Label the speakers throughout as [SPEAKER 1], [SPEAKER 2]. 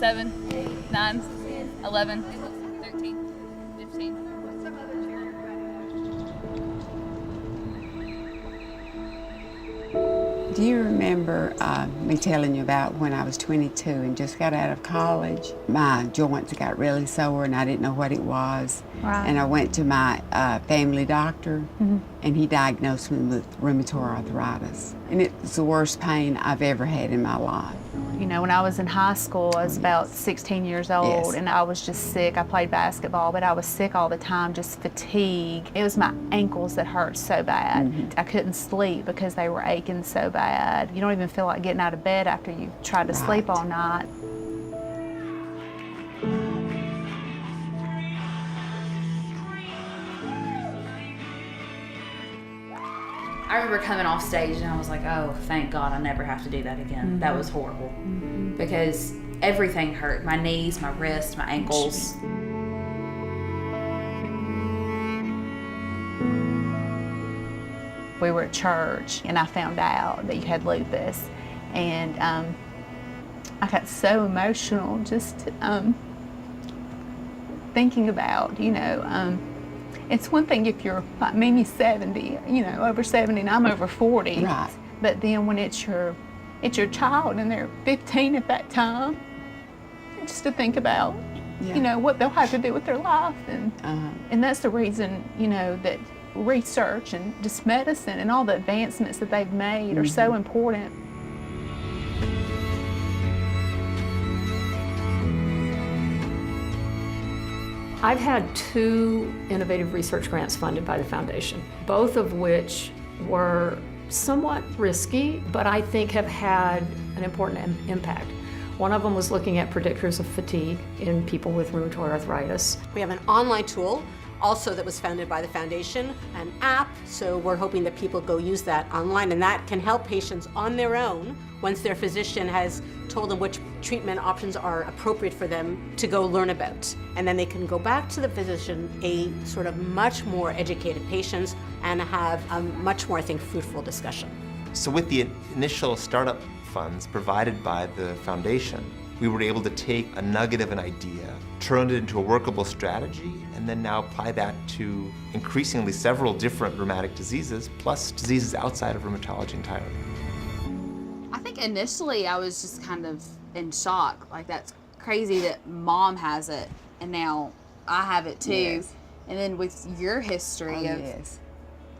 [SPEAKER 1] 7, 9, 11, 13, 15.
[SPEAKER 2] Do you remember me telling you about when I was 22 and just got out of college? My joints got really sore and I didn't know what it was.
[SPEAKER 3] Right.
[SPEAKER 2] And I went to my family doctor and he diagnosed me with rheumatoid arthritis. And it's the worst pain I've ever had in my life.
[SPEAKER 3] You know, when I was in high school, I was about 16 years old,
[SPEAKER 2] Yes.
[SPEAKER 3] and I was just sick. I played basketball, but I was sick all the time, just fatigue. It was my ankles that hurt so bad. I couldn't sleep because they were aching so bad. You don't even feel like getting out of bed after you tried to sleep all night.
[SPEAKER 1] I remember coming off stage and I was like, oh, thank God I never have to do that again. That was horrible because everything hurt. My knees, my wrists, my ankles.
[SPEAKER 3] We were at church and I found out that you had lupus, and I got so emotional just thinking about, you know, it's one thing if you're like maybe 70, you know, over 70, and I'm over 40.
[SPEAKER 2] Right.
[SPEAKER 3] But then when it's your child and they're 15 at that time, just to think about, you know, what they'll have to do with their life, and that's the reason, you know, that research and just medicine and all the advancements that they've made are so important.
[SPEAKER 4] I've had 2 innovative research grants funded by the foundation, both of which were somewhat risky, but I think have had an important impact. One of them was looking at predictors of fatigue in people with rheumatoid arthritis.
[SPEAKER 5] We have an online tool also that was founded by the foundation, an app, so we're hoping that people go use that online, and that can help patients on their own once their physician has told them which treatment options are appropriate for them to go learn about. And then they can go back to the physician, a sort of much more educated patients, and have a much more, I think, fruitful discussion.
[SPEAKER 6] So with the initial startup funds provided by the foundation, we were able to take a nugget of an idea, turn it into a workable strategy, and then now apply that to increasingly several different rheumatic diseases, plus diseases outside of rheumatology entirely.
[SPEAKER 1] I think initially I was just kind of in shock. Like, that's crazy that Mom has it and now I have it too.
[SPEAKER 2] Yes.
[SPEAKER 1] And then with your history of,
[SPEAKER 2] Yes.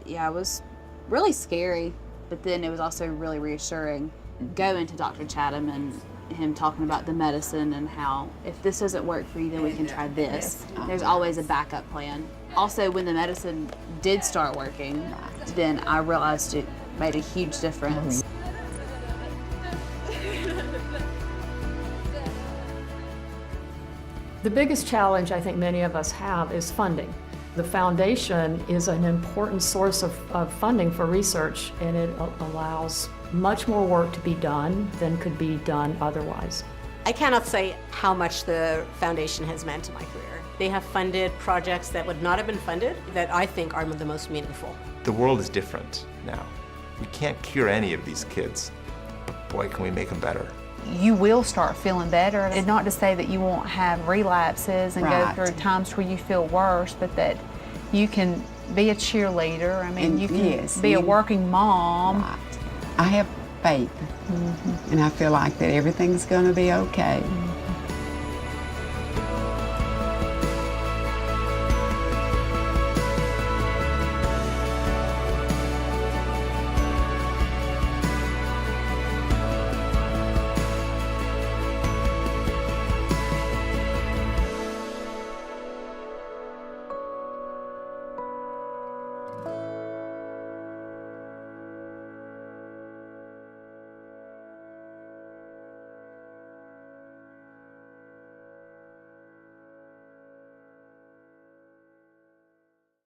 [SPEAKER 1] yeah, it was really scary, but then it was also really reassuring going to Dr. Chatham and him talking about the medicine and how if this doesn't work for you, then we can try this. There's always a backup plan. Also, when the medicine did start working, then I realized it made a huge difference.
[SPEAKER 4] The biggest challenge I think many of us have is funding. The foundation is an important source of funding for research, and it allows much more work to be done than could be done otherwise.
[SPEAKER 5] I cannot say how much the foundation has meant to my career. They have funded projects that would not have been funded that I think are the most meaningful.
[SPEAKER 6] The world is different now. We can't cure any of these kids, but boy, can we make them better.
[SPEAKER 3] You will start feeling better. It's not to say that you won't have relapses and go through times where you feel worse, but that you can be a cheerleader. I mean, you can be a working mom.
[SPEAKER 2] I have faith, and I feel like that everything's going to be okay.